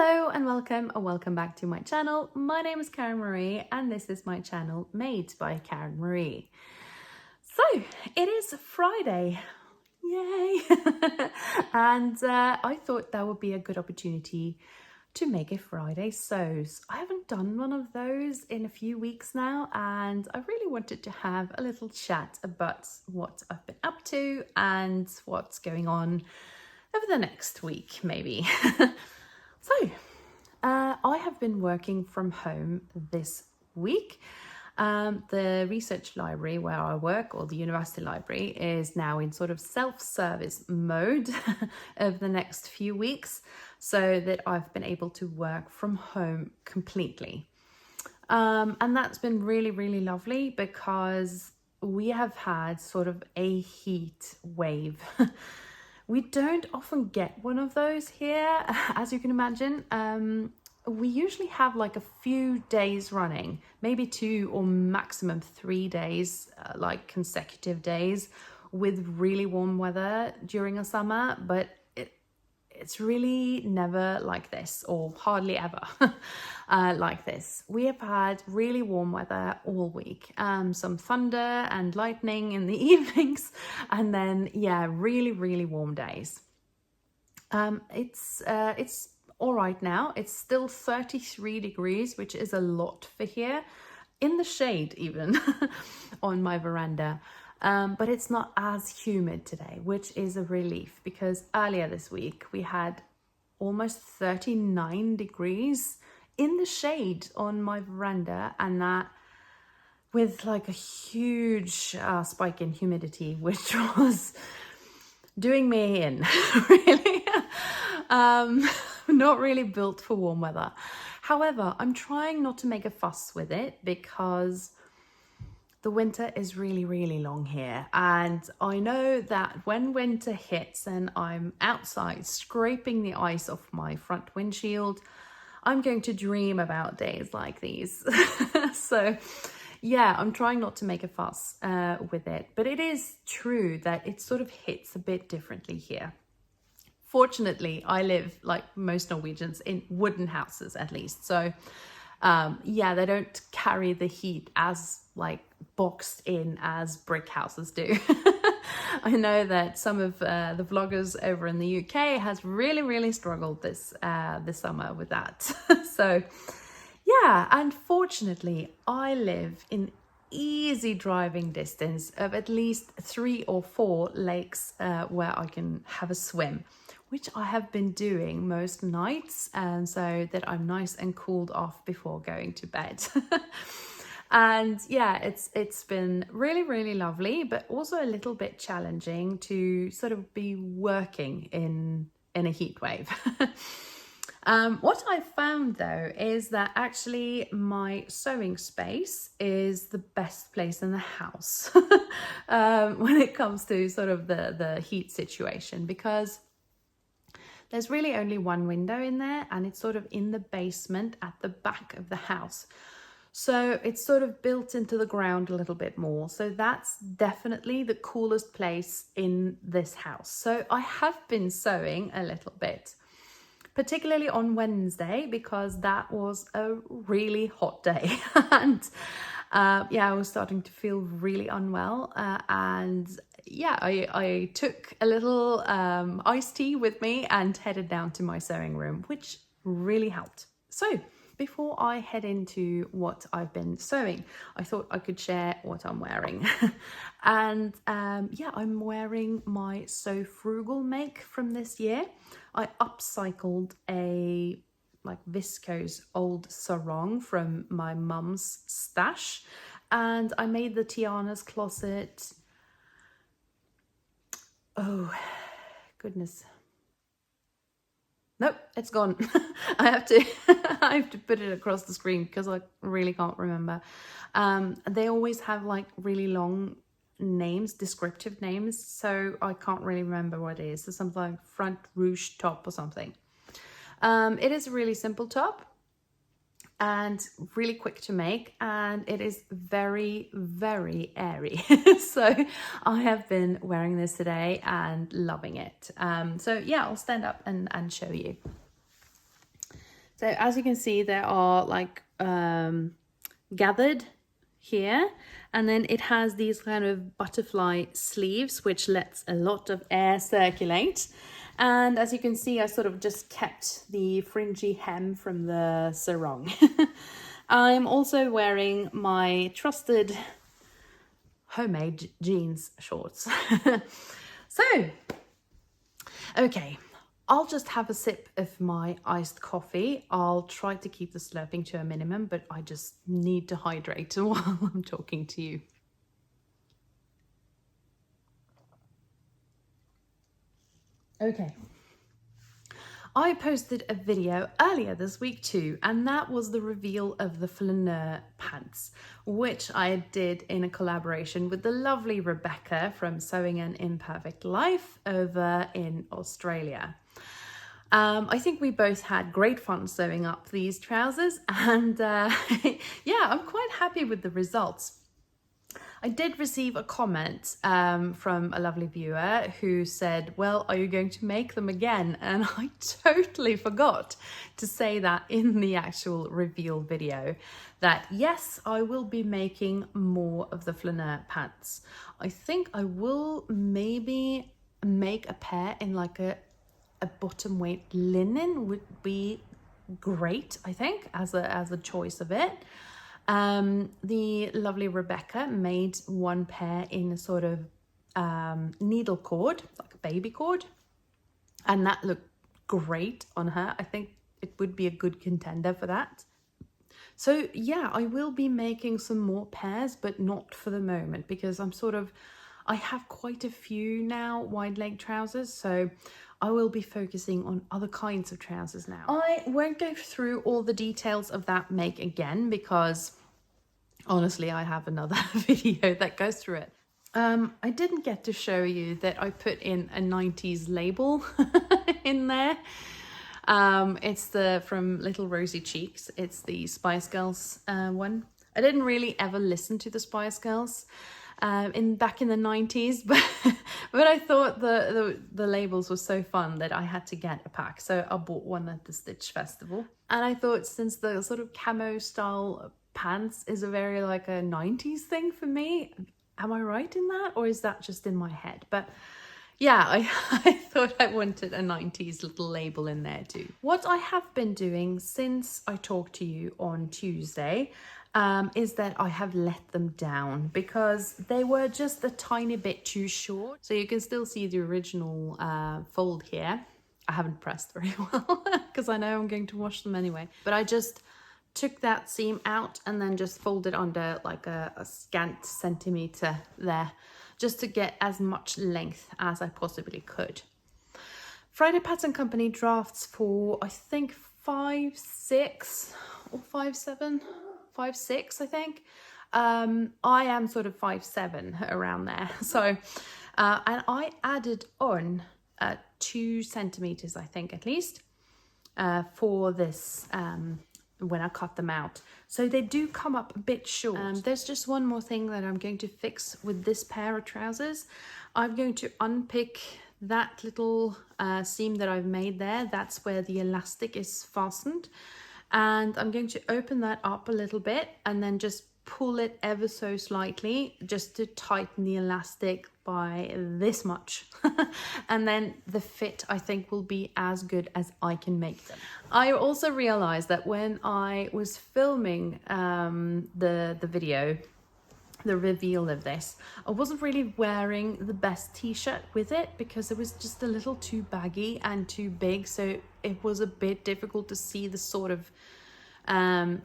Hello and welcome back to my channel. My name is Karen Marie and this is my channel made by Karen Marie. So it is Friday, yay! And I thought that would be a good opportunity to make a Friday sews. I haven't done one of those in a few weeks now and I really wanted to have a little chat about what I've been up to and what's going on over the next week maybe. So, I have been working from home this week. The research library where I work, or the university library, is now in sort of self-service mode over the next few weeks, so that I've been able to work from home completely. And that's been really, really lovely because we have had sort of a heat wave. We don't often get one of those here, as you can imagine. We usually have like a few days running, maybe 2 or maximum 3 days, like consecutive days with really warm weather during a summer, but it's really never like this, or hardly ever like this. We have had really warm weather all week, some thunder and lightning in the evenings, and then yeah, really, really warm days. It's all right now. It's still 33 degrees, which is a lot for here, in the shade even on my veranda. But it's not as humid today, which is a relief, because earlier this week we had almost 39 degrees in the shade on my veranda, and that with like a huge spike in humidity, which was doing me in, really. Not really built for warm weather. However, I'm trying not to make a fuss with it because the winter is really, really long here. And I know that when winter hits and I'm outside scraping the ice off my front windshield, I'm going to dream about days like these. So yeah, I'm trying not to make a fuss with it. But it is true that it sort of hits a bit differently here. Fortunately, I live, like most Norwegians, in wooden houses at least. So yeah, they don't carry the heat as like boxed in as brick houses do. I know that some of the vloggers over in the UK has really struggled this summer with that. So yeah, and fortunately I live in easy driving distance of at least 3 or 4 lakes where I can have a swim, which I have been doing most nights, and so that I'm nice and cooled off before going to bed. And yeah, it's been really lovely, but also a little bit challenging to sort of be working in a heat wave. What I found though is that actually my sewing space is the best place in the house when it comes to sort of the heat situation, because there's really only one window in there, and it's sort of in the basement at the back of the house. So it's sort of built into the ground a little bit more. So that's definitely the coolest place in this house. So I have been sewing a little bit, particularly on Wednesday, because that was a really hot day. And yeah, I was starting to feel really unwell. And yeah, I took a little iced tea with me and headed down to my sewing room, which really helped. So before I head into what I've been sewing, I thought I could share what I'm wearing. And yeah, I'm wearing my Sew Frugal make from this year. I upcycled a like viscose old sarong from my mum's stash, and I made the Tiana's closet. Oh goodness, nope, it's gone. I have to put it across the screen because I really can't remember. They always have like really long names, descriptive names, so I can't really remember what it is. So something like front ruche top or something. It is a really simple top and really quick to make, and it is very airy. So I have been wearing this today and loving it. So yeah, I'll stand up and show you. So as you can see, there are like gathered here, and then it has these kind of butterfly sleeves which lets a lot of air circulate. And as you can see, I sort of just kept the fringy hem from the sarong. I'm also wearing my trusted homemade jeans shorts. So, okay, I'll just have a sip of my iced coffee. I'll try to keep the slurping to a minimum, but I just need to hydrate while I'm talking to you. Okay. I posted a video earlier this week too, and that was the reveal of the Flyn Pants, which I did in a collaboration with the lovely Rebecca from Sewing an Imperfect Life over in Australia. I think we both had great fun sewing up these trousers, and yeah, I'm quite happy with the results. I did receive a comment from a lovely viewer who said, well, are you going to make them again? And I totally forgot to say that in the actual reveal video, that yes, I will be making more of the Flyn Pants. I think I will maybe make a pair in like a bottom weight linen would be great, I think, as a choice of it. The lovely Rebecca made one pair in a sort of needle cord, like a baby cord, and that looked great on her. I think it would be a good contender for that. So yeah, I will be making some more pairs, but not for the moment, because I have quite a few now wide leg trousers, so I will be focusing on other kinds of trousers now. I won't go through all the details of that make again, because honestly, I have another video that goes through it. I didn't get to show you that I put in a 90s label in there. It's from Little Rosy Cheeks. It's the Spice Girls one. I didn't really ever listen to the Spice Girls back in the 90s, but I thought the labels were so fun that I had to get a pack. So I bought one at the Stitch Festival. And I thought, since the sort of camo style pants is a very like a 90s thing for me, am I right in that, or is that just in my head? But yeah, I thought I wanted a 90s little label in there too. What I have been doing since I talked to you on Tuesday is that I have let them down, because they were just a tiny bit too short. So you can still see the original fold here. I haven't pressed very well because I know I'm going to wash them anyway. But I just took that seam out and then just folded under like a scant centimetre there, just to get as much length as I possibly could. Friday Patterns Company drafts for, I think, 5'6" or 5'7", 5'6", I think. I am sort of 5'7", around there. So, and I added on 2 centimeters, I think, at least, for this when I cut them out. So they do come up a bit short. There's just one more thing that I'm going to fix with this pair of trousers. I'm going to unpick that little seam that I've made there. That's where the elastic is fastened. And I'm going to open that up a little bit and then just pull it ever so slightly, just to tighten the elastic by this much. And then the fit, I think, will be as good as I can make them. I also realized that when I was filming the video, the reveal of this, I wasn't really wearing the best t-shirt with it, because it was just a little too baggy and too big, so it was a bit difficult to see the sort of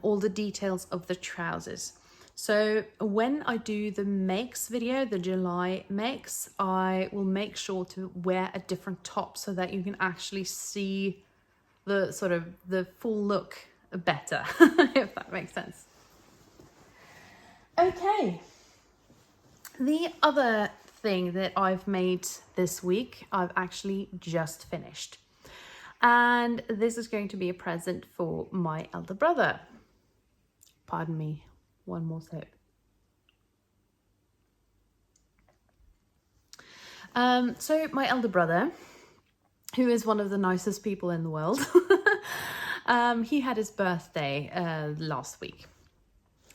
all the details of the trousers. So when I do the makes video, the July makes, I will make sure to wear a different top so that you can actually see the sort of the full look better, if that makes sense. Okay. The other thing that I've made this week, I've actually just finished. And this is going to be a present for my elder brother. Pardon me, one more sip. So my elder brother, who is one of the nicest people in the world, He had his birthday last week.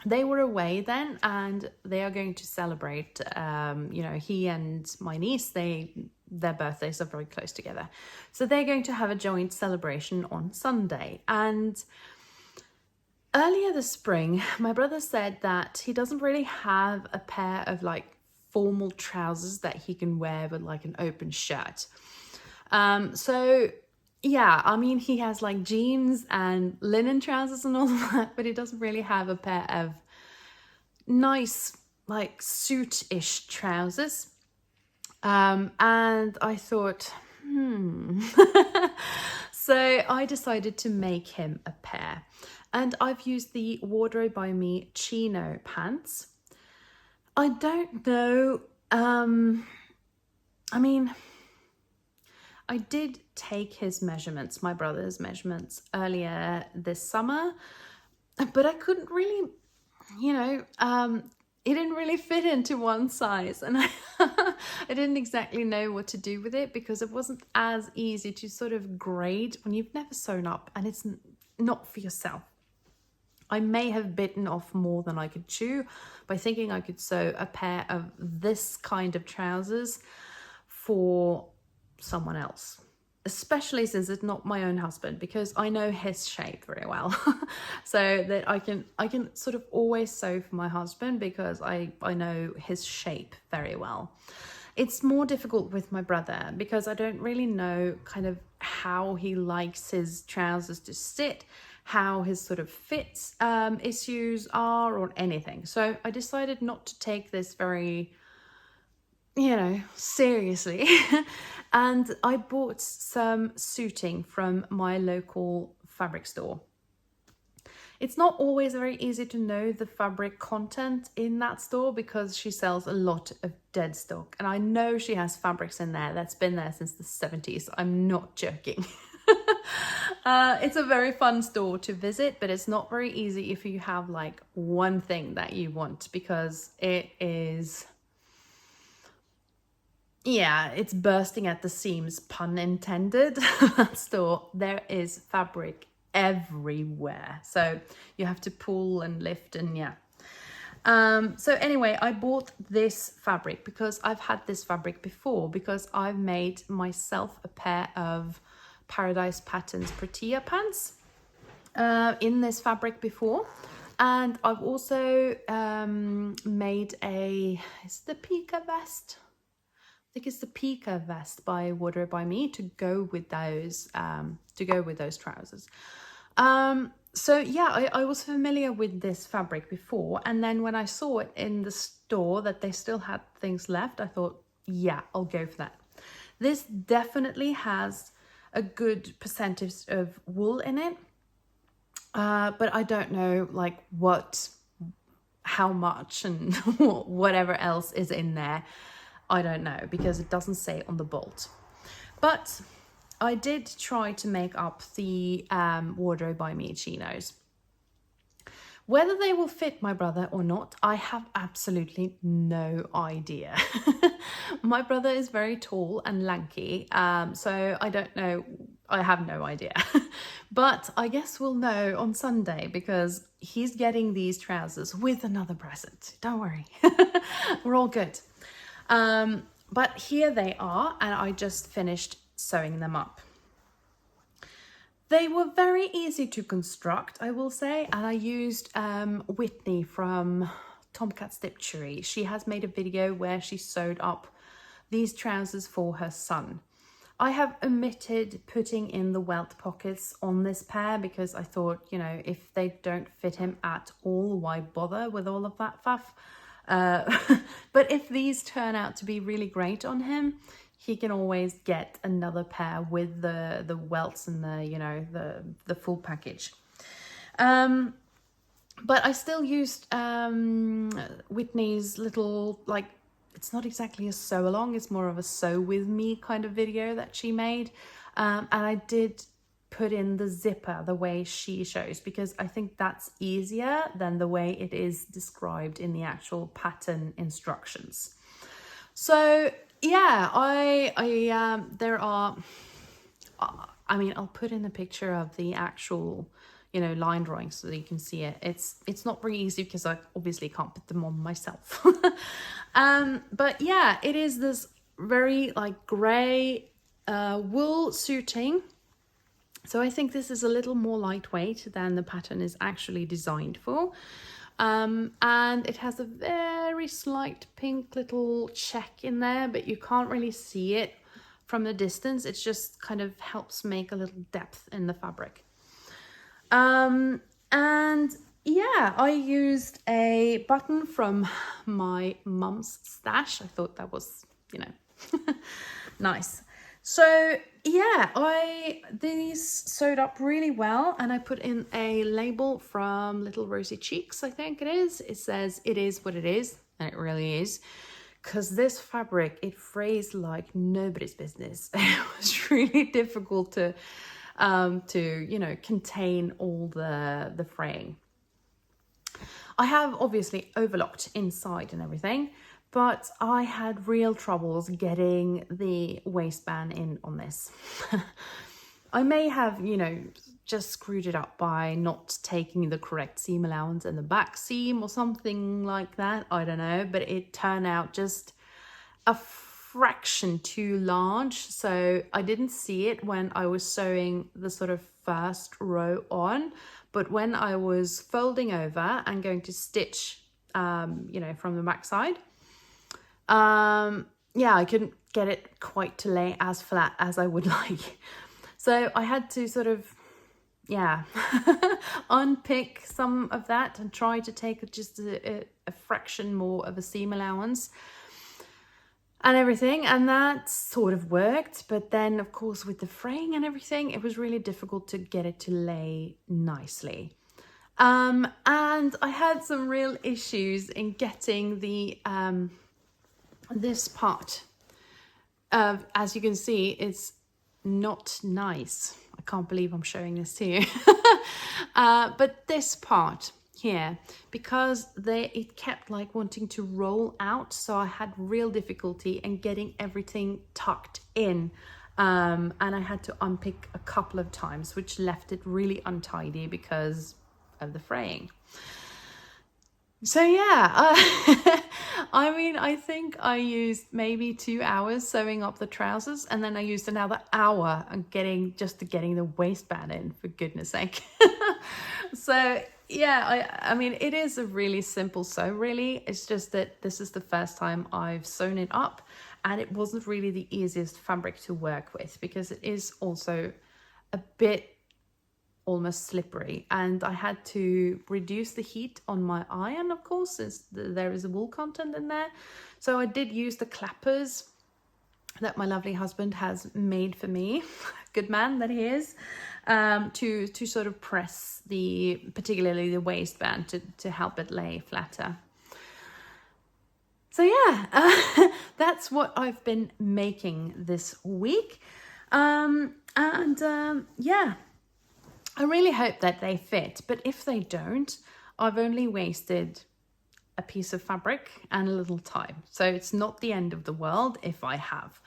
They were away then, and they are going to celebrate, you know, he and my niece, their birthdays are very close together. So they're going to have a joint celebration on Sunday. And earlier this spring, my brother said that he doesn't really have a pair of like formal trousers that he can wear with like an open shirt. So yeah, I mean, he has like jeans and linen trousers and all of that, but he doesn't really have a pair of nice like suit-ish trousers. And I thought, so I decided to make him a pair. And I've used the Wardrobe by Me chino pants. I don't know, I mean, I did take his measurements, my brother's measurements, earlier this summer, but I couldn't really, you know, it didn't really fit into one size, and I didn't exactly know what to do with it because it wasn't as easy to sort of grade when you've never sewn up and it's not for yourself. I may have bitten off more than I could chew by thinking I could sew a pair of this kind of trousers for someone else, especially since it's not my own husband, because I know his shape very well. So that I can sort of always sew for my husband because I know his shape very well. It's more difficult with my brother because I don't really know kind of how he likes his trousers to sit, how his sort of fit issues are, or anything. So I decided not to take this very, you know, seriously. And I bought some suiting from my local fabric store. It's not always very easy to know the fabric content in that store because she sells a lot of dead stock. And I know she has fabrics in there that's been there since the 70s. I'm not joking. It's a very fun store to visit, but it's not very easy if you have like one thing that you want, because it is, yeah, it's bursting at the seams, pun intended. That store, there is fabric everywhere, so you have to pull and lift, and yeah. So anyway, I bought this fabric because I've had this fabric before, because I've made myself a pair of Paradise Patterns Protea pants in this fabric before. And I've also made is the Pika vest? I think it's the Pika vest by Wardrobe by Me to go with those trousers. So yeah, I was familiar with this fabric before, and then when I saw it in the store that they still had things left, I thought, yeah, I'll go for that. This definitely has a good percentage of wool in it, but I don't know like how much and whatever else is in there. I don't know, because it doesn't say on the bolt. But I did try to make up the Wardrobe by Me chinos. Whether they will fit my brother or not, I have absolutely no idea. My brother is very tall and lanky, so I don't know. I have no idea. But I guess we'll know on Sunday, because he's getting these trousers with another present. Don't worry. We're all good. But here they are, and I just finished sewing them up. They were very easy to construct, I will say, and I used Whitney from Tomcat Stitchery. She has made a video where she sewed up these trousers for her son. I have omitted putting in the welt pockets on this pair because I thought, you know, if they don't fit him at all, why bother with all of that faff? But if these turn out to be really great on him, he can always get another pair with the welts and the, you know, the full package. But I still used Whitney's little, like, it's not exactly a sew along, it's more of a sew with me kind of video that she made. And I did put in the zipper the way she shows, because I think that's easier than the way it is described in the actual pattern instructions. So yeah, there are, I mean, I'll put in a picture of the actual, you know, line drawing so that you can see it. It's not very easy because I obviously can't put them on myself. But yeah, it is this very like grey wool suiting. So I think this is a little more lightweight than the pattern is actually designed for. And it has a very slight pink little check in there, but you can't really see it from the distance. It just kind of helps make a little depth in the fabric. And yeah, I used a button from my mum's stash. I thought that was, you know, nice. So yeah, these sewed up really well, and I put in a label from Little Rosy Cheeks, I think it is. It says, "It is what it is," and it really is. Because this fabric, it frays like nobody's business. It was really difficult to you know, contain all the fraying. I have obviously overlocked inside and everything, but I had real troubles getting the waistband in on this. I may have, you know, just screwed it up by not taking the correct seam allowance in the back seam or something like that. I don't know, but it turned out just a fraction too large. So I didn't see it when I was sewing the sort of first row on, but when I was folding over and going to stitch, you know, from the back side, yeah, I couldn't get it quite to lay as flat as I would like. So I had to sort of, yeah, unpick some of that and try to take just a fraction more of a seam allowance and everything, and that sort of worked. But then of course with the fraying and everything, it was really difficult to get it to lay nicely. And I had some real issues in getting the this part. As you can see, it's not nice. I can't believe I'm showing this to you. But this part here, because it kept like wanting to roll out, so I had real difficulty in getting everything tucked in, and I had to unpick a couple of times, which left it really untidy because of the fraying. So yeah, I mean, I think I used maybe 2 hours sewing up the trousers, and then I used another hour on getting the waistband in, for goodness sake. So yeah, I mean, it is a really simple sew, really. It's just that this is the first time I've sewn it up, and it wasn't really the easiest fabric to work with because it is also a bit almost slippery, and I had to reduce the heat on my iron, of course, since there is a wool content in there. So I did use the clappers that my lovely husband has made for me, good man that he is, to sort of press particularly the waistband to help it lay flatter. So yeah, that's what I've been making this week. Yeah, I really hope that they fit, but if they don't, I've only wasted a piece of fabric and a little time. So it's not the end of the world if I have.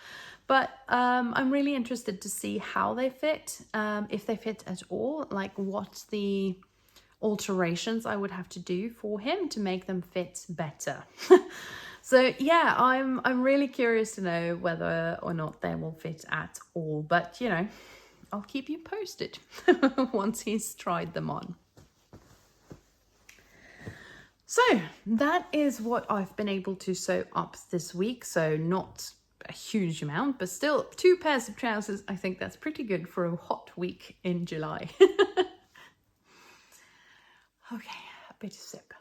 But I'm really interested to see how they fit, if they fit at all, like what the alterations I would have to do for him to make them fit better. So yeah, I'm really curious to know whether or not they will fit at all, but you know, I'll keep you posted once he's tried them on. So that is what I've been able to sew up this week. So not a huge amount, but still 2 pairs of trousers. I think that's pretty good for a hot week in July. Okay, a bit of sip.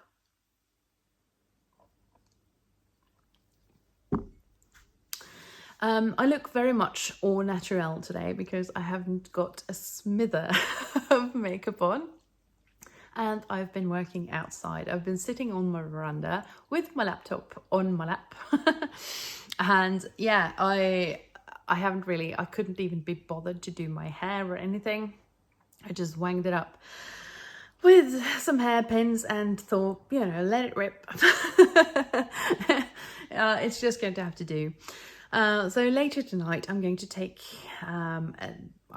I look very much au naturel today because I haven't got a smither of makeup on, and I've been working outside. I've been sitting on my veranda with my laptop on my lap. And yeah, I couldn't even be bothered to do my hair or anything. I just wanged it up with some hairpins and thought, you know, let it rip. It's just going to have to do. So later tonight, I'm going to take, I'm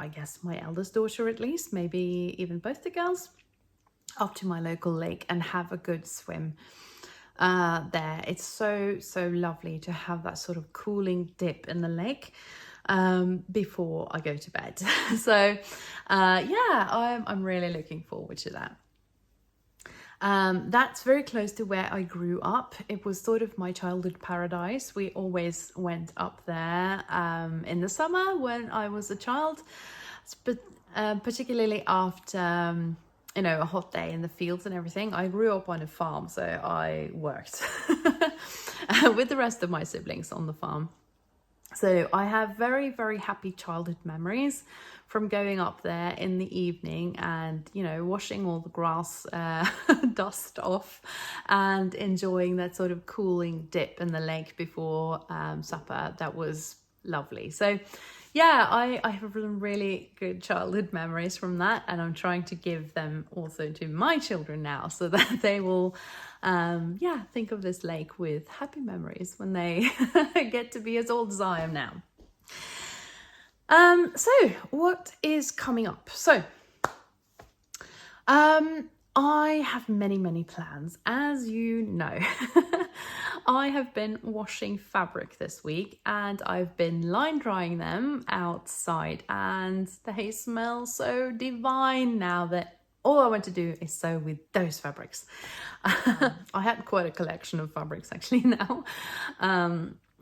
I guess my eldest daughter at least, maybe even both the girls, up to my local lake and have a good swim there. It's so lovely to have that sort of cooling dip in the lake before I go to bed. So yeah, I'm really looking forward to that. That's very close to where I grew up. It was sort of my childhood paradise. We always went up there in the summer when I was a child, but particularly after you know, a hot day in the fields and everything. I grew up on a farm, so I worked with the rest of my siblings on the farm. So I have very happy childhood memories from going up there in the evening and, you know, washing all the grass dust off and enjoying that sort of cooling dip in the lake before supper. That was lovely. So yeah, I have really good childhood memories from that, and I'm trying to give them also to my children now so that they will think of this lake with happy memories when they get to be as old as I am now. So what is coming up? So I have many plans, as you know. I have been washing fabric this week and I've been line drying them outside, and they smell so divine now that all I want to do is sew with those fabrics. I had quite a collection of fabrics actually now,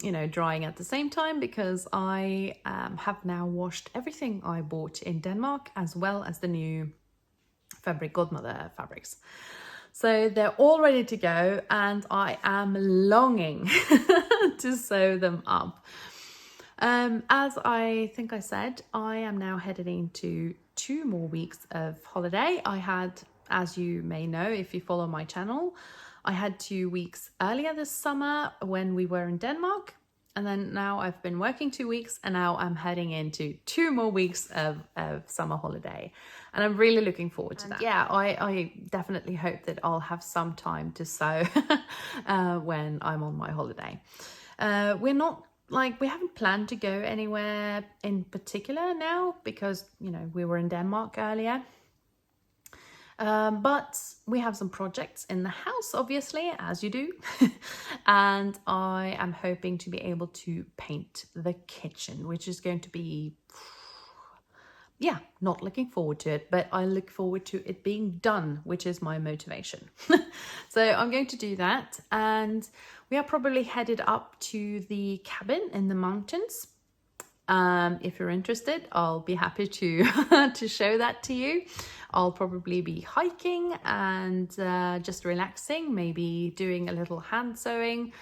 you know, drying at the same time, because I have now washed everything I bought in Denmark as well as the new Fabric Godmother fabrics. So they're all ready to go and I am longing to sew them up. As I think I said, I am now headed into 2 more weeks of holiday. I had, as you may know if you follow my channel, I had 2 weeks earlier this summer when we were in Denmark. And then now I've been working 2 weeks and now I'm heading into 2 more weeks of summer holiday. And I'm really looking forward to that. Yeah, I definitely hope that I'll have some time to sew when I'm on my holiday. We haven't planned to go anywhere in particular now because, you know, we were in Denmark earlier. But we have some projects in the house, obviously, as you do. And I am hoping to be able to paint the kitchen, which is going to be, yeah, not looking forward to it, but I look forward to it being done, which is my motivation. So I'm going to do that. And we are probably headed up to the cabin in the mountains. If you're interested, I'll be happy to to show that to you. I'll probably be hiking and just relaxing, maybe doing a little hand sewing.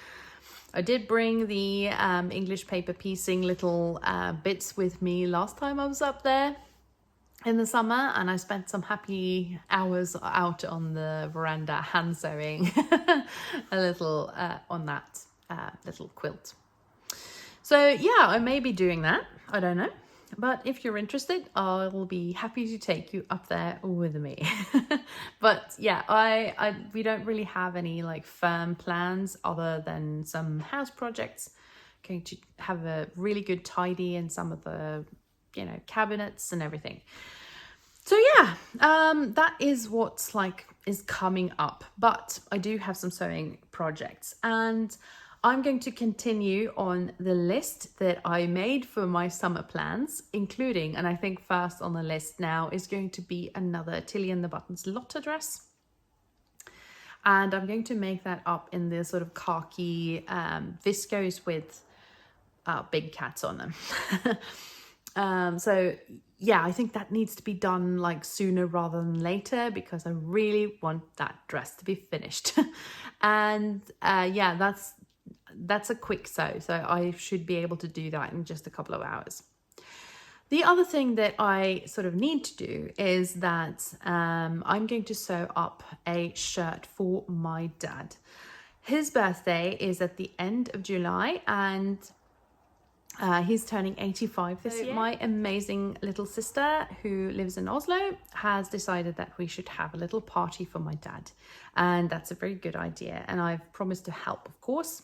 I did bring the English paper piecing little bits with me last time I was up there in the summer, and I spent some happy hours out on the veranda hand sewing a little on that little quilt. So yeah, I may be doing that, I don't know. But if you're interested, I will be happy to take you up there with me. But yeah, we don't really have any like firm plans other than some house projects. Going to have a really good tidy in some of the, you know, cabinets and everything. So yeah, that is what's is coming up. But I do have some sewing projects, and I'm going to continue on the list that I made for my summer plans, including, and I think first on the list now is going to be another Tilly and the Buttons Lotta dress. And I'm going to make that up in the sort of khaki viscose with big cats on them. So yeah, I think that needs to be done like sooner rather than later because I really want that dress to be finished. And yeah, that's a quick sew, so I should be able to do that in just a couple of hours. The other thing that I sort of need to do is that I'm going to sew up a shirt for my dad. His birthday is at the end of July and he's turning 85 this year. My amazing little sister who lives in Oslo has decided that we should have a little party for my dad, and that's a very good idea, and I've promised to help, of course.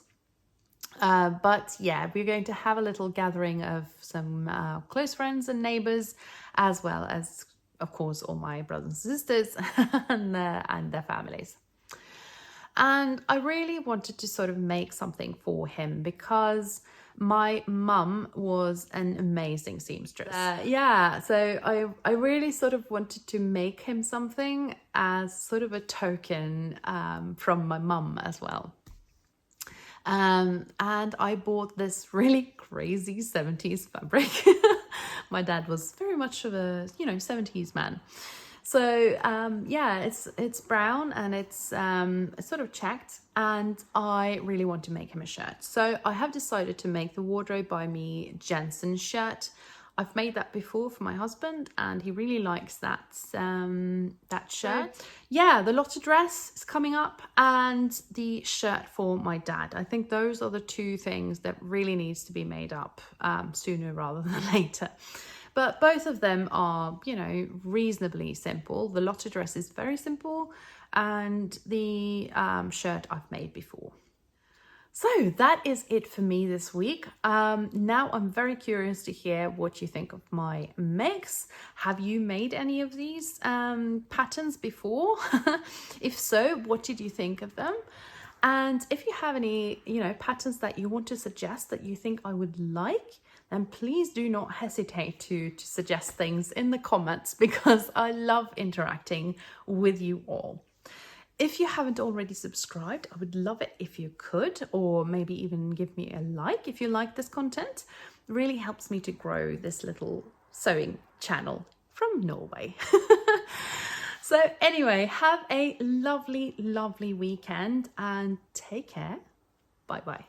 But yeah, we're going to have a little gathering of some close friends and neighbors, as well as, of course, all my brothers and sisters and their families. And I really wanted to sort of make something for him because my mum was an amazing seamstress. Yeah, so I really sort of wanted to make him something as sort of a token from my mum as well. And I bought this really crazy 70s fabric. My dad was very much of a, 70s man. So yeah, it's brown and it's sort of checked, and I really want to make him a shirt. So I have decided to make the Wardrobe by Me Jensen shirt. I've made that before for my husband, and he really likes that shirt. Yeah, the Lotta dress is coming up, and the shirt for my dad. I think those are the two things that really needs to be made up sooner rather than later. But both of them are, reasonably simple. The Lotta dress is very simple, and the shirt I've made before. So that is it for me this week. Now I'm very curious to hear what you think of my mix. Have you made any of these patterns before? If so, what did you think of them? And if you have any, patterns that you want to suggest that you think I would like, then please do not hesitate to suggest things in the comments, because I love interacting with you all. If you haven't already subscribed, I would love it if you could, or maybe even give me a like if you like this content. It really helps me to grow this little sewing channel from Norway. So anyway, have a lovely, lovely weekend and take care. Bye bye.